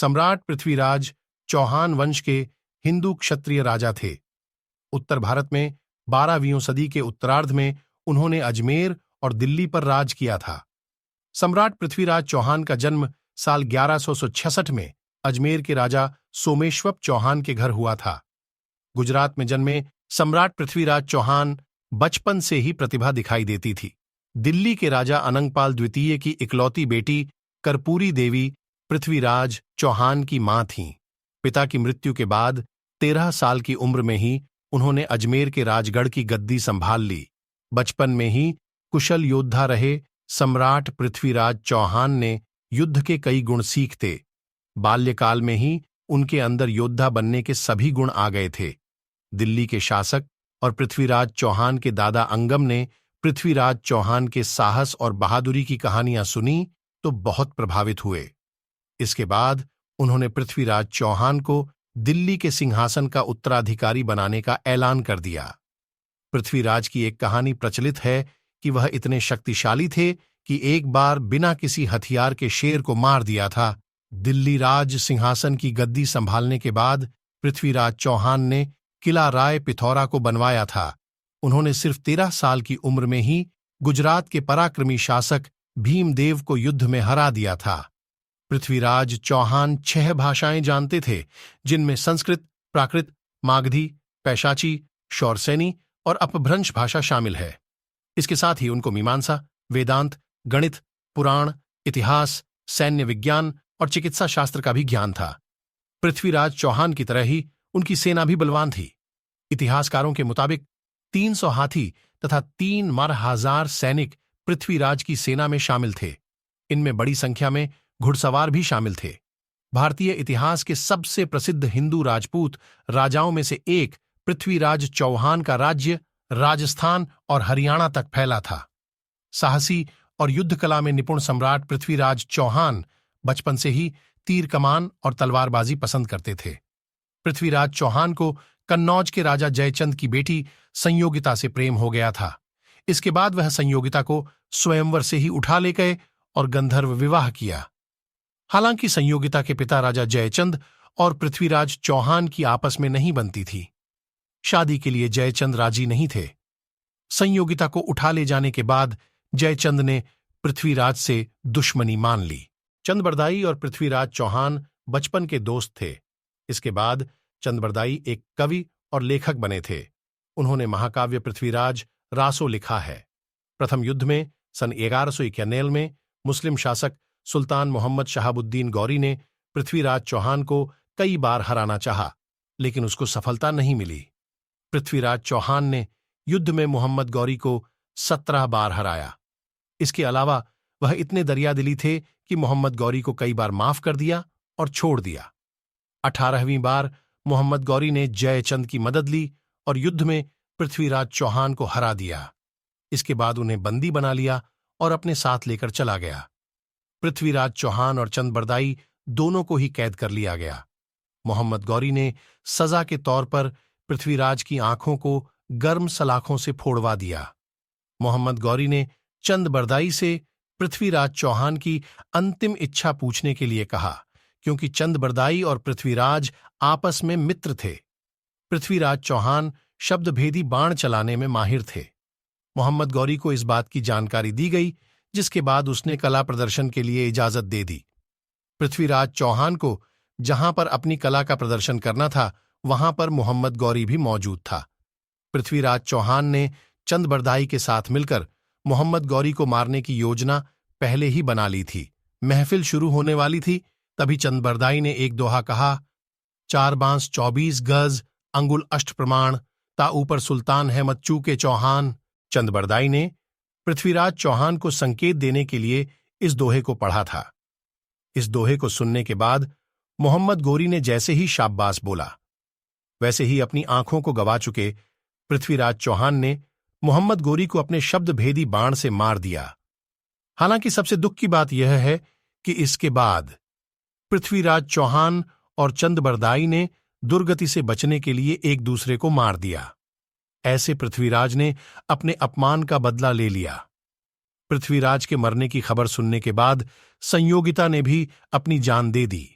सम्राट पृथ्वीराज चौहान वंश के हिंदू क्षत्रिय राजा थे। उत्तर भारत में 12वीं सदी के उत्तरार्ध में उन्होंने अजमेर और दिल्ली पर राज किया था। सम्राट पृथ्वीराज चौहान का जन्म साल 1166 में अजमेर के राजा सोमेश्वर चौहान के घर हुआ था। गुजरात में जन्मे सम्राट पृथ्वीराज चौहान बचपन से ही प्रतिभा दिखाई देती थी। दिल्ली के राजा अनंगपाल द्वितीय की इकलौती बेटी कर्पूरी देवी पृथ्वीराज चौहान की मां थीं। पिता की मृत्यु के बाद 13 साल की उम्र में ही उन्होंने अजमेर के राजगढ़ की गद्दी संभाल ली। बचपन में ही कुशल योद्धा रहे सम्राट पृथ्वीराज चौहान ने युद्ध के कई गुण सीखते। बाल्यकाल में ही उनके अंदर योद्धा बनने के सभी गुण आ गए थे। दिल्ली के शासक और पृथ्वीराज चौहान के दादा अंगम ने पृथ्वीराज चौहान के साहस और बहादुरी की कहानियां सुनी तो बहुत प्रभावित हुए। इसके बाद उन्होंने पृथ्वीराज चौहान को दिल्ली के सिंहासन का उत्तराधिकारी बनाने का ऐलान कर दिया। पृथ्वीराज की एक कहानी प्रचलित है कि वह इतने शक्तिशाली थे कि एक बार बिना किसी हथियार के शेर को मार दिया था। दिल्ली राज सिंहासन की गद्दी संभालने के बाद पृथ्वीराज चौहान ने किला राय पिथौरा को बनवाया था। उन्होंने सिर्फ 13 साल की उम्र में ही गुजरात के पराक्रमी शासक भीमदेव को युद्ध में हरा दिया था। पृथ्वीराज चौहान 6 भाषाएं जानते थे, जिनमें संस्कृत, प्राकृत, मागधी, पैशाची, शौरसेनी और अपभ्रंश भाषा शामिल है। इसके साथ ही उनको मीमांसा, वेदांत, गणित, पुराण, इतिहास, सैन्य विज्ञान और चिकित्सा शास्त्र का भी ज्ञान था। पृथ्वीराज चौहान की तरह ही उनकी सेना भी बलवान थी। इतिहासकारों के मुताबिक 300 हाथी तथा 3,000 सैनिक पृथ्वीराज की सेना में शामिल थे। इनमें बड़ी संख्या में घुड़सवार भी शामिल थे। भारतीय इतिहास के सबसे प्रसिद्ध हिंदू राजपूत राजाओं में से एक पृथ्वीराज चौहान का राज्य राजस्थान और हरियाणा तक फैला था। साहसी और युद्ध कला में निपुण सम्राट पृथ्वीराज चौहान बचपन से ही तीर कमान और तलवारबाजी पसंद करते थे। पृथ्वीराज चौहान को कन्नौज के राजा जयचंद की बेटी संयोगिता से प्रेम हो गया था। इसके बाद वह संयोगिता को स्वयंवर से ही उठा ले गए और गंधर्व विवाह किया। हालांकि संयोगिता के पिता राजा जयचंद और पृथ्वीराज चौहान की आपस में नहीं बनती थी। शादी के लिए जयचंद राजी नहीं थे। संयोगिता को उठा ले जाने के बाद जयचंद ने पृथ्वीराज से दुश्मनी मान ली। चंदबरदाई और पृथ्वीराज चौहान बचपन के दोस्त थे। इसके बाद चंदबरदाई एक कवि और लेखक बने थे। उन्होंने महाकाव्य पृथ्वीराज रासो लिखा है। प्रथम युद्ध में सन 1191 में मुस्लिम शासक सुल्तान मोहम्मद शहाबुद्दीन गौरी ने पृथ्वीराज चौहान को कई बार हराना चाहा, लेकिन उसको सफलता नहीं मिली। पृथ्वीराज चौहान ने युद्ध में मोहम्मद गौरी को 17 बार हराया। इसके अलावा वह इतने दरियादिली थे कि मोहम्मद गौरी को कई बार माफ कर दिया और छोड़ दिया। 18वीं बार मोहम्मद गौरी ने जयचंद की मदद ली और युद्ध में पृथ्वीराज चौहान को हरा दिया। इसके बाद उन्हें बंदी बना लिया और अपने साथ लेकर चला गया। पृथ्वीराज चौहान और चंदबरदाई दोनों को ही कैद कर लिया गया। मोहम्मद गौरी ने सजा के तौर पर पृथ्वीराज की आंखों को गर्म सलाखों से फोड़वा दिया। मोहम्मद गौरी ने चंदबरदाई से पृथ्वीराज चौहान की अंतिम इच्छा पूछने के लिए कहा, क्योंकि चंदबरदाई और पृथ्वीराज आपस में मित्र थे। पृथ्वीराज चौहान शब्दभेदी बाण चलाने में माहिर थे। मोहम्मद गौरी को इस बात की जानकारी दी गई, जिसके बाद उसने कला प्रदर्शन के लिए इजाजत दे दी। पृथ्वीराज चौहान को जहां पर अपनी कला का प्रदर्शन करना था, वहां पर मोहम्मद गौरी भी मौजूद था। पृथ्वीराज चौहान ने चंदबरदाई के साथ मिलकर मोहम्मद गौरी को मारने की योजना पहले ही बना ली थी। महफिल शुरू होने वाली थी, तभी चंदबरदाई ने एक दोहा कहा, 4 बांस 24 गज, अंगुल अष्ट प्रमाण, ता ऊपर सुल्तान है मत चूके चौहान। चंदबरदाई ने पृथ्वीराज चौहान को संकेत देने के लिए इस दोहे को पढ़ा था। इस दोहे को सुनने के बाद मोहम्मद गौरी ने जैसे ही शाब्बास बोला, वैसे ही अपनी आंखों को गवा चुके पृथ्वीराज चौहान ने मोहम्मद गौरी को अपने शब्दभेदी बाण से मार दिया। हालांकि सबसे दुख की बात यह है कि इसके बाद पृथ्वीराज चौहान और चंदबरदाई ने दुर्गति से बचने के लिए एक दूसरे को मार दिया। ऐसे पृथ्वीराज ने अपने अपमान का बदला ले लिया। पृथ्वीराज के मरने की खबर सुनने के बाद संयोगिता ने भी अपनी जान दे दी।